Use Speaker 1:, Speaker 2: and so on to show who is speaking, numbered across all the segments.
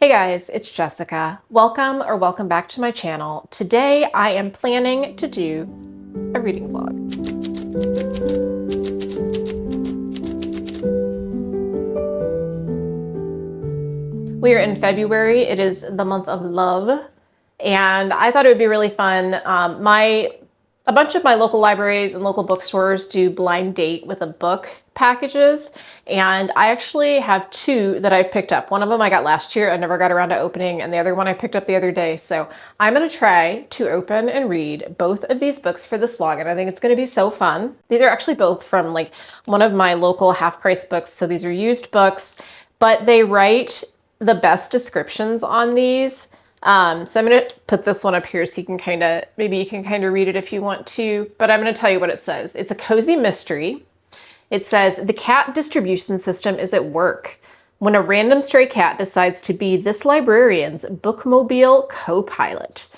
Speaker 1: Hey guys, it's Jessica. Welcome back to my channel. Today I am planning to do a reading vlog. We are in February. It is the month of love, and I thought it would be really fun. A bunch of my local libraries and local bookstores do blind date with a book packages, and I actually have two that I've picked up. One of them I got last year, I never got around to opening, and the other one I picked up the other day. So I'm gonna try to open and read both of these books for this vlog, and I think it's gonna be so fun. These are actually both from like one of my local half-price books, so these are used books, but they write the best descriptions on these. So I'm going to put this one up here so you can maybe you can read it if you want to, but I'm going to tell you what it says. It's a cozy mystery. It says, the cat distribution system is at work when a random stray cat decides to be this librarian's bookmobile co-pilot.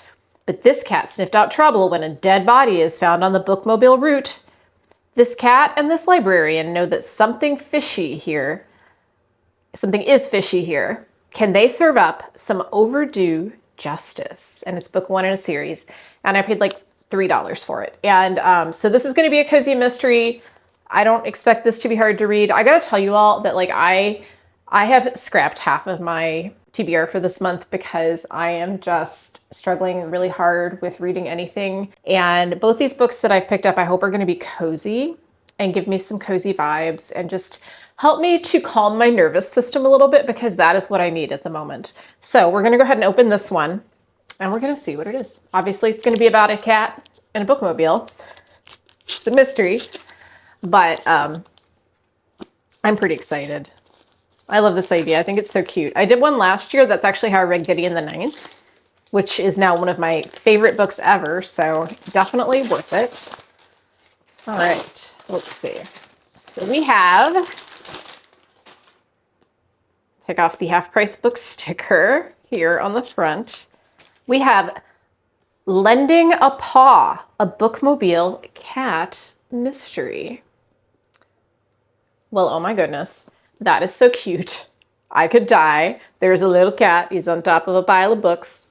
Speaker 1: But this cat sniffed out trouble when a dead body is found on the bookmobile route. This cat and this librarian know that something is fishy here. Can they serve up some overdue justice? And it's book one in a series. And I paid like $3 for it. And so this is going to be a cozy mystery. I don't expect this to be hard to read. I got to tell you all that like I have scrapped half of my TBR for this month because I am just struggling really hard with reading anything. And both these books that I've picked up, I hope are going to be cozy and give me some cozy vibes and just help me to calm my nervous system a little bit, because that is what I need at the moment. So we're gonna go ahead and open this one and we're gonna see what it is. Obviously it's gonna be about a cat and a bookmobile. It's a mystery, but I'm pretty excited. I love this idea. I think it's so cute. I did one last year. That's actually how I read Gideon the Ninth, which is now one of my favorite books ever. So definitely worth it. All right, let's see. So we have, take off the half-price book sticker here on the front. We have Lending a Paw, a bookmobile cat mystery. Well, oh my goodness, that is so cute. I could die. There's a little cat. He's on top of a pile of books.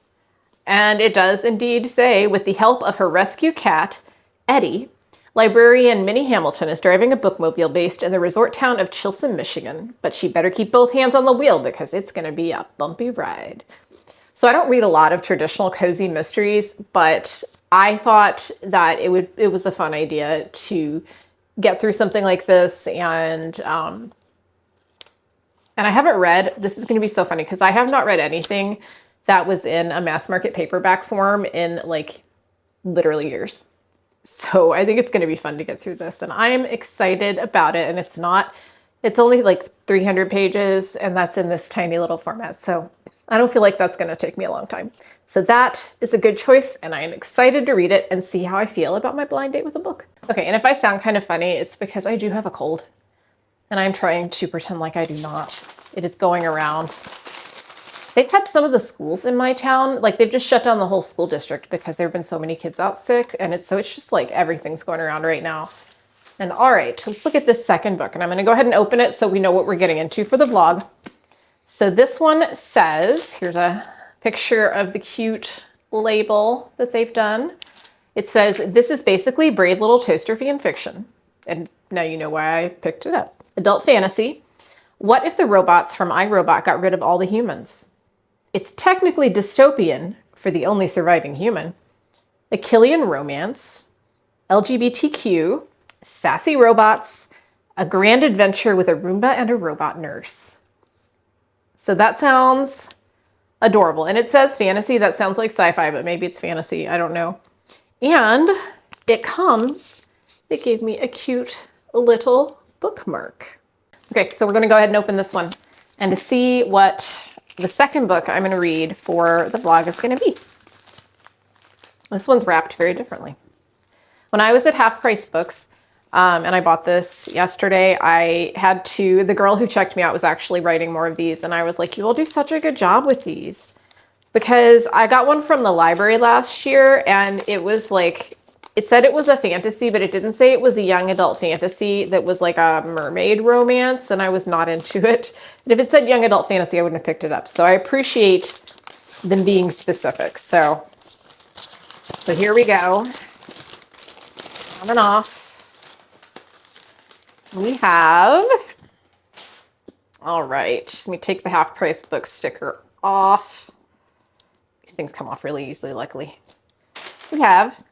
Speaker 1: And it does indeed say, with the help of her rescue cat, Eddie, librarian Minnie Hamilton is driving a bookmobile based in the resort town of Chilson, Michigan, but she better keep both hands on the wheel because it's going to be a bumpy ride. So I don't read a lot of traditional cozy mysteries, but I thought that it was a fun idea to get through something like this. And I haven't read, this is going to be so funny because I have not read anything that was in a mass market paperback form in like literally years. So I think it's going to be fun to get through this, and I'm excited about it. And it's only like 300 pages, and that's in this tiny little format. So I don't feel like that's going to take me a long time. So that is a good choice, and I am excited to read it and see how I feel about my blind date with a book. Okay, and if I sound kind of funny, it's because I do have a cold, and I'm trying to pretend like I do not. It is going around. They've had some of the schools in my town, like they've just shut down the whole school district because there have been so many kids out sick. And it's just like everything's going around right now. And all right, let's look at this second book. And I'm going to go ahead and open it so we know what we're getting into for the vlog. So this one says, here's a picture of the cute label that they've done. It says, this is basically brave little toaster fan fiction. And now you know why I picked it up. Adult fantasy. What if the robots from iRobot got rid of all the humans? It's technically dystopian for the only surviving human. Achillean romance, LGBTQ, sassy robots, a grand adventure with a Roomba and a robot nurse. So that sounds adorable. And it says fantasy. That sounds like sci-fi, but maybe it's fantasy. I don't know. And it gave me a cute little bookmark. Okay, so we're going to go ahead and open this one and to see what the second book I'm going to read for the vlog is going to be. This one's wrapped very differently. When I was at Half Price Books, and I bought this yesterday, the girl who checked me out was actually writing more of these, and I was like, you will do such a good job with these. Because I got one from the library last year, and it was like It said it was a fantasy, but it didn't say it was a young adult fantasy that was like a mermaid romance, and I was not into it. And if it said young adult fantasy, I wouldn't have picked it up. So I appreciate them being specific. So here we go. On and off. We have, all right, let me take the half price book sticker off. These things come off really easily, luckily. We have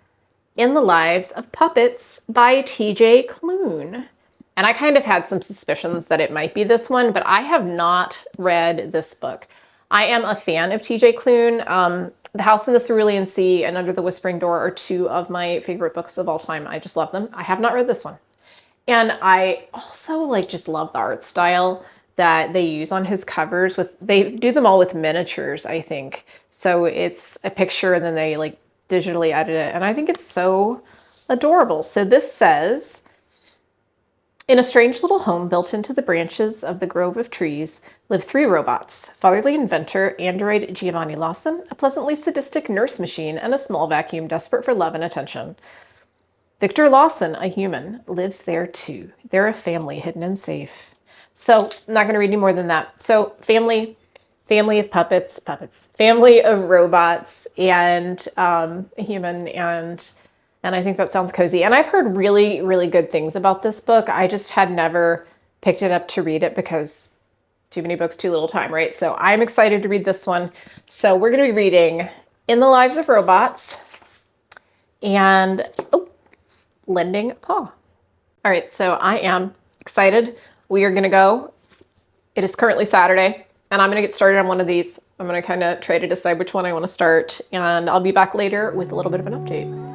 Speaker 1: In the Lives of Puppets by TJ Klune. And I kind of had some suspicions that it might be this one, but I have not read this book. I am a fan of TJ Klune. The House in the Cerulean Sea and Under the Whispering Door are two of my favorite books of all time. I just love them. I have not read this one. And I also just love the art style that they use on his covers. They do them all with miniatures, I think. So it's a picture and then they digitally edit it. And I think it's so adorable. So this says, in a strange little home built into the branches of the grove of trees live three robots: fatherly inventor, android Giovanni Lawson, a pleasantly sadistic nurse machine, and a small vacuum desperate for love and attention. Victor Lawson, a human, lives there too. They're a family hidden and safe. So I'm not going to read any more than that. So family of puppets, family of robots, and a human, and I think that sounds cozy. And I've heard really, really good things about this book. I just had never picked it up to read it because too many books, too little time, right? So I'm excited to read this one. So we're going to be reading In the Lives of Robots and Lending a Paw. All right, so I am excited. We are going to go. It is currently Saturday, and I'm going to get started on one of these. I'm going to kind of try to decide which one I want to start, and I'll be back later with a little bit of an update.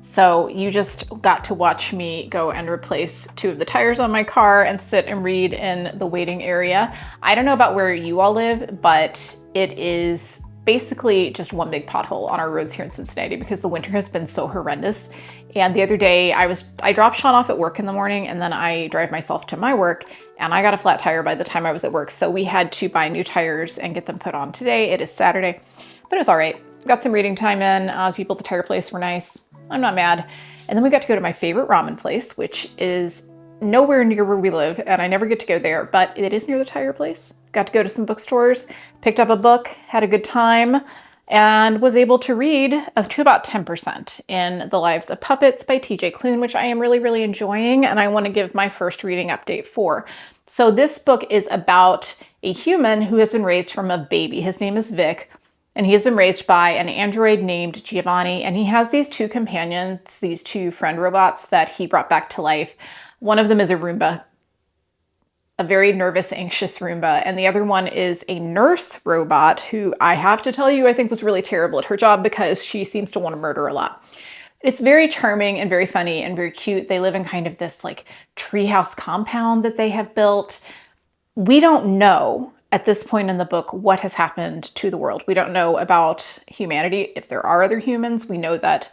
Speaker 1: So you just got to watch me go and replace two of the tires on my car and sit and read in the waiting area. I don't know about where you all live, but it is basically just one big pothole on our roads here in Cincinnati because the winter has been so horrendous. And the other day I dropped Sean off at work in the morning, and then I drive myself to my work, and I got a flat tire by the time I was at work. So we had to buy new tires and get them put on today. It is Saturday, but it was all right. Got some reading time in. People at the tire place were nice. I'm not mad. And then we got to go to my favorite ramen place, which is nowhere near where we live, and I never get to go there, but it is near the tire place. Got to go to some bookstores, picked up a book, had a good time, and was able to read up to about 10% in The Lives of Puppets by TJ Klune, which I am really, really enjoying, and I want to give my first reading update for. So this book is about a human who has been raised from a baby. His name is Vic, and he has been raised by an android named Giovanni, and he has these two companions, these two friend robots that he brought back to life. One of them is a Roomba, a very nervous, anxious Roomba, and the other one is a nurse robot who I have to tell you I think was really terrible at her job because she seems to want to murder a lot. It's very charming and very funny and very cute. They live in kind of this like treehouse compound that they have built. We don't know at this point in the book what has happened to the world. We don't know about humanity, if there are other humans. We know that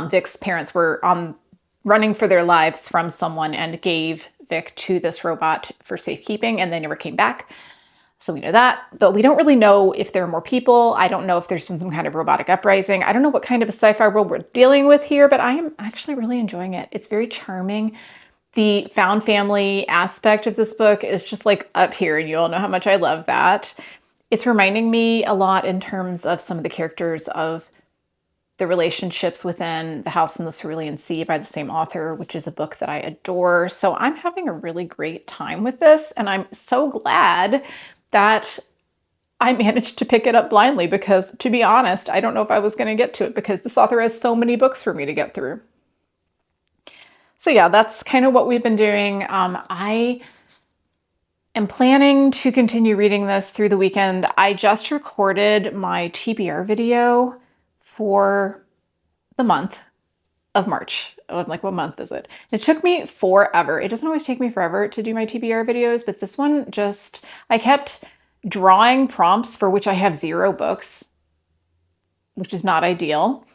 Speaker 1: Vic's parents were on running for their lives from someone and gave Vic to this robot for safekeeping, and they never came back. So we know that, but we don't really know if there are more people. I don't know if there's been some kind of robotic uprising. I don't know what kind of a sci-fi world we're dealing with here, but I am actually really enjoying it. It's very charming. The found family aspect of this book is just like up here, and you all know how much I love that. It's reminding me a lot in terms of some of the characters of the relationships within The House in the Cerulean Sea by the same author, which is a book that I adore. So I'm having a really great time with this, and I'm so glad that I managed to pick it up blindly because, to be honest, I don't know if I was going to get to it because this author has so many books for me to get through. So yeah, that's kind of what we've been doing. I am planning to continue reading this through the weekend. I just recorded my TBR video for the month of March. I'm like, what month is it? It took me forever. It doesn't always take me forever to do my TBR videos, but this one just, I kept drawing prompts for which I have 0 books, which is not ideal.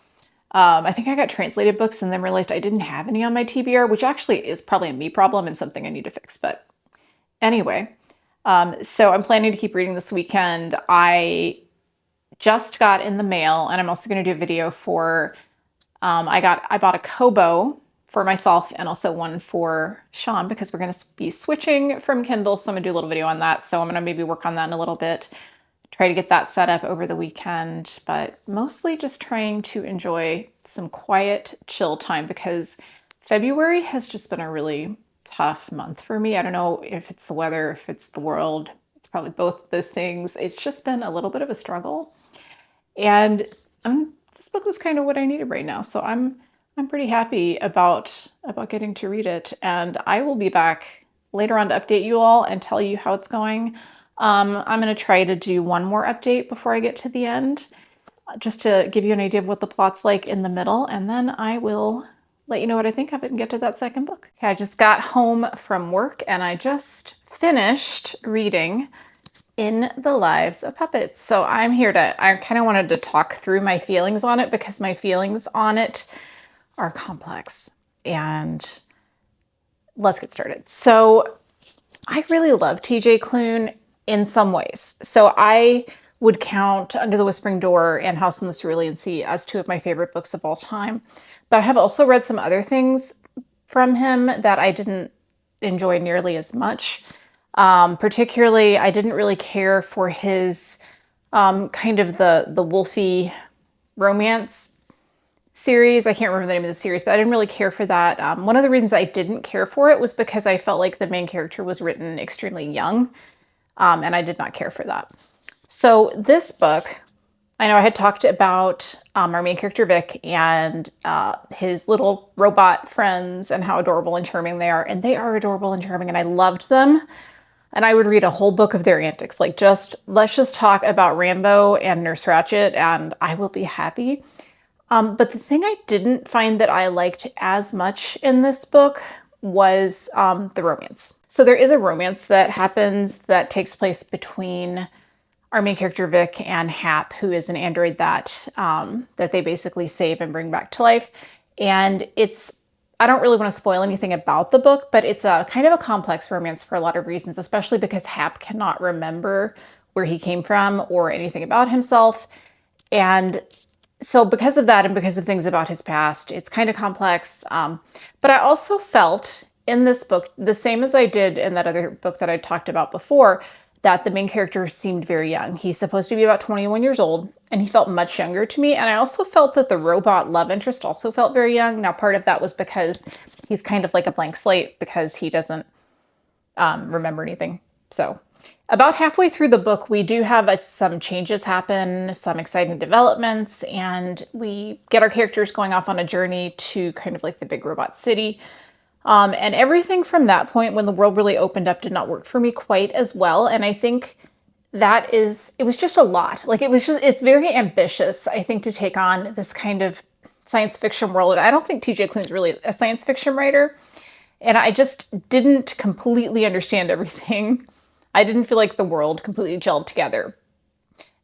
Speaker 1: I think I got translated books and then realized I didn't have any on my TBR, which actually is probably a me problem and something I need to fix. But anyway, so I'm planning to keep reading this weekend. I just got in the mail, and I'm also going to do a video for, I bought a Kobo for myself and also one for Sean because we're going to be switching from Kindle. So I'm going to do a little video on that. So I'm going to maybe work on that in a little bit, try to get that set up over the weekend, but mostly just trying to enjoy some quiet, chill time because February has just been a really tough month for me. I don't know if it's the weather, if it's the world. It's probably both of those things. It's just been a little bit of a struggle. And this book was kind of what I needed right now. So I'm pretty happy about getting to read it. And I will be back later on to update you all and tell you how it's going. I'm going to try to do one more update before I get to the end, just to give you an idea of what the plot's like in the middle. And then I will let you know what I think of it and get to that second book. Okay, I just got home from work and I just finished reading In the Lives of Puppets. So I kind of wanted to talk through my feelings on it because my feelings on it are complex. And let's get started. So I really love TJ Klune in some ways. So I would count Under the Whispering Door and House in the Cerulean Sea as 2 of my favorite books of all time. But I have also read some other things from him that I didn't enjoy nearly as much. Particularly, I didn't really care for his kind of the Wolfie romance series. I can't remember the name of the series, but I didn't really care for that. One of the reasons I didn't care for it was because I felt like the main character was written extremely young, and I did not care for that. So this book, I know I had talked about our main character Vic and his little robot friends and how adorable and charming they are, and they are adorable and charming, and I loved them. And I would read a whole book of their antics. Like, let's just talk about Rambo and Nurse Ratched, and I will be happy. But the thing I didn't find that I liked as much in this book was the romance. So there is a romance that happens that takes place between our main character Vic and Hap, who is an android that they basically save and bring back to life. And I don't really want to spoil anything about the book, but it's a kind of a complex romance for a lot of reasons, especially because Hap cannot remember where he came from or anything about himself. And so because of that and because of things about his past, it's kind of complex. But I also felt in this book, the same as I did in that other book that I talked about before, that the main character seemed very young. He's supposed to be about 21 years old, and he felt much younger to me. And I also felt that the robot love interest also felt very young. Now, part of that was because he's kind of like a blank slate because he doesn't remember anything. So about halfway through the book, we do have some changes happen, some exciting developments, and we get our characters going off on a journey to kind of like the big robot city. And everything from that point, when the world really opened up, did not work for me quite as well. And I think it was just a lot. Like it's very ambitious, I think, to take on this kind of science fiction world. I don't think TJ Klune's really a science fiction writer. And I just didn't completely understand everything. I didn't feel like the world completely gelled together.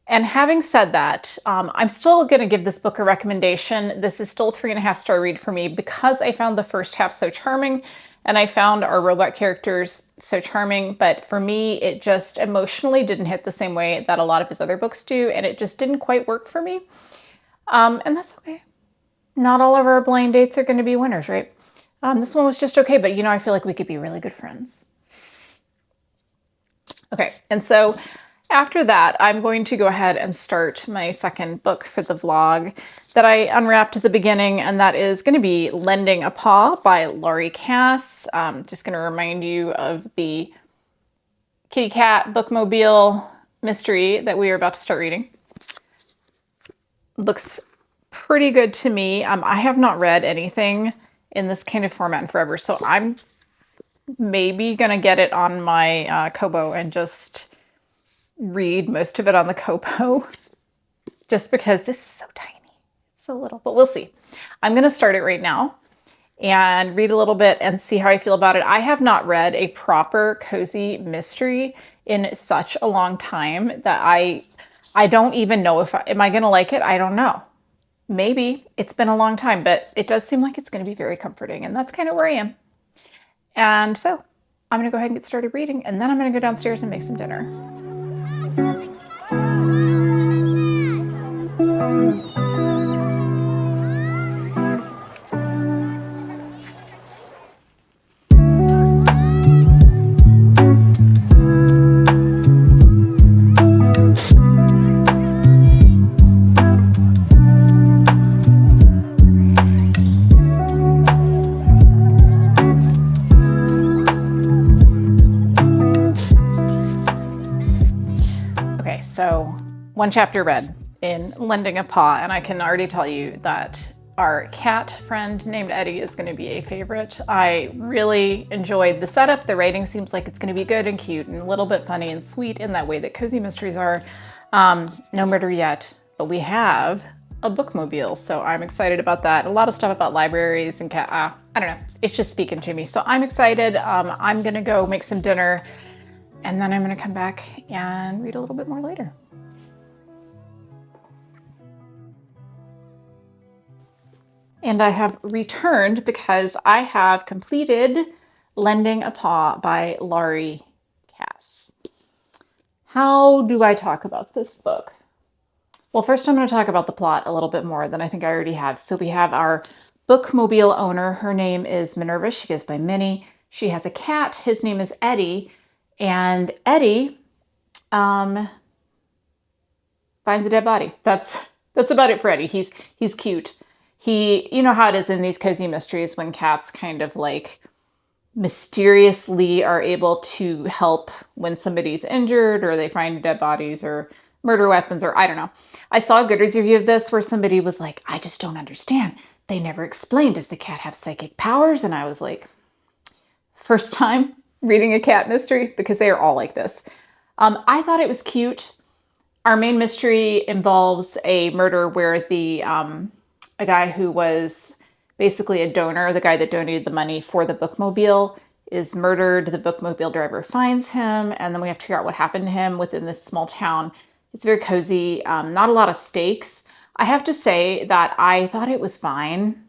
Speaker 1: And having said that, I'm still going to give this book a recommendation. This is still a 3.5-star read for me because I found the first half so charming and I found our robot characters so charming. But for me, it just emotionally didn't hit the same way that a lot of his other books do. And it just didn't quite work for me. And that's okay. Not all of our blind dates are going to be winners, right? This one was just okay, but I feel like we could be really good friends. Okay, and so after that, I'm going to go ahead and start my second book for the vlog that I unwrapped at the beginning, and that is going to be Lending a Paw by Laurie Cass. Just going to remind you of the kitty cat bookmobile mystery that we are about to start reading. Looks pretty good to me. I have not read anything in this kind of format in forever, so I'm maybe gonna get it on my Kobo and just read most of it on the Kobo, just because this is so tiny. It's so little, but we'll see. I'm gonna start it right now and read a little bit and see how I feel about it. I have not read a proper cozy mystery in such a long time that I don't even know if am I gonna like it? I don't know. Maybe. It's been a long time, but it does seem like it's going to be very comforting, and that's kind of where I am. And so I'm going to go ahead and get started reading, and then I'm going to go downstairs and make some dinner. So one chapter read in Lending a Paw, and I can already tell you that our cat friend named Eddie is going to be a favorite. I really enjoyed the setup. The writing seems like it's going to be good and cute and a little bit funny and sweet in that way that cozy mysteries are. No murder yet, but we have a bookmobile, so I'm excited about that. A lot of stuff about libraries and cat. I don't know. It's just speaking to me, so I'm excited. I'm going to go make some dinner. And then I'm going to come back and read a little bit more later. And I have returned because I have completed Lending a Paw by Laurie Cass. How do I talk about this book? Well, first I'm going to talk about the plot a little bit more than I think I already have. So we have our bookmobile owner. Her name is Minerva. She goes by Minnie. She has a cat. His name is Eddie. And Eddie finds a dead body. That's about it for Eddie. He's cute. You know how it is in these cozy mysteries when cats kind of like mysteriously are able to help when somebody's injured or they find dead bodies or murder weapons or I don't know. I saw a Goodreads review of this where somebody was like, I just don't understand. They never explained, does the cat have psychic powers? And I was like, first time reading a cat mystery, because they are all like this. I thought it was cute. Our main mystery involves a murder where a guy who was basically a donor, the guy that donated the money for the bookmobile, is murdered. The bookmobile driver finds him, and then we have to figure out what happened to him within this small town. It's very cozy, not a lot of stakes. I have to say that I thought it was fine.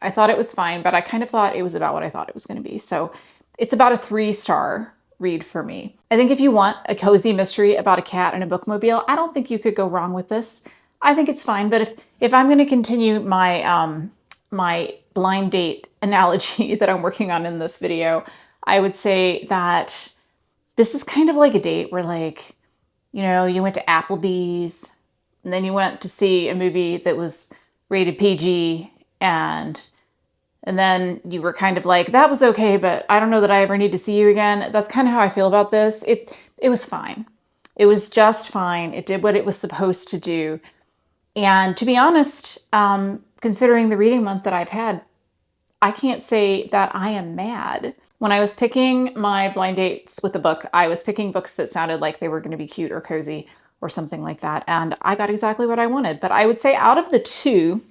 Speaker 1: But I kind of thought it was about what I thought it was going to be. So it's about a 3-star read for me. I think if you want a cozy mystery about a cat and a bookmobile, I don't think you could go wrong with this. I think it's fine, but if I'm going to continue my my blind date analogy that I'm working on in this video, I would say that this is kind of like a date where, like, you went to Applebee's and then you went to see a movie that was rated PG and then you were kind of like, that was okay, but I don't know that I ever need to see you again. That's kind of how I feel about this. It was fine. It was just fine. It did what it was supposed to do. And to be honest, considering the reading month that I've had, I can't say that I am mad. When I was picking my blind dates with the book, I was picking books that sounded like they were going to be cute or cozy or something like that. And I got exactly what I wanted. But I would say out of the two,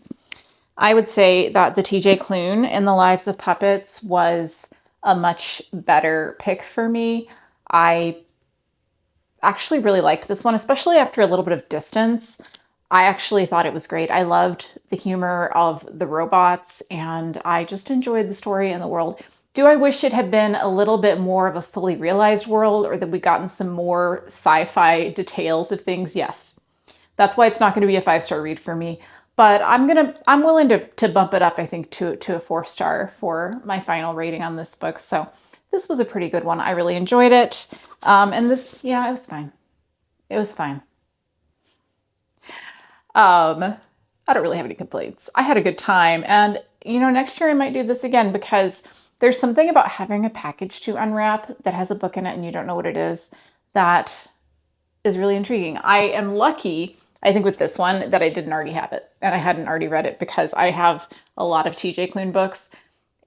Speaker 1: I would say that the TJ Klune in The Lives of Puppets was a much better pick for me. I
Speaker 2: actually really liked this one, especially after a little bit of distance. I actually thought it was great. I loved the humor of the robots, and I just enjoyed the story and the world. Do I wish it had been a little bit more of a fully realized world, or that we'd gotten some more sci-fi details of things? Yes. That's why it's not going to be a 5-star read for me. But I'm willing to bump it up, I think, to a 4-star for my final rating on this book. So this was a pretty good one. I really enjoyed it. And this, yeah, it was fine. It was fine. I don't really have any complaints. I had a good time. And, you know, next year I might do this again, because there's something about having a package to unwrap that has a book in it and you don't know what it is that is really intriguing. I am lucky, I think, with this one that I didn't already have it and I hadn't already read it, because I have a lot of TJ Klune books,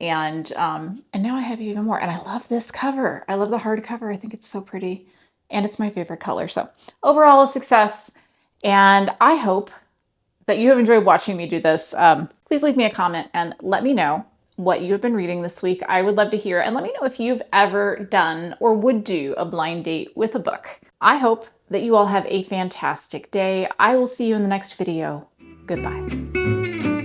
Speaker 2: and now I have even more. And I love this cover. I love the hardcover. I think it's so pretty, and it's my favorite color. So overall, a success. And I hope that you have enjoyed watching me do this. Please leave me a comment and let me know what you have been reading this week. I would love to hear, and let me know if you've ever done or would do a blind date with a book. I hope that you all have a fantastic day. I will see you in the next video. Goodbye.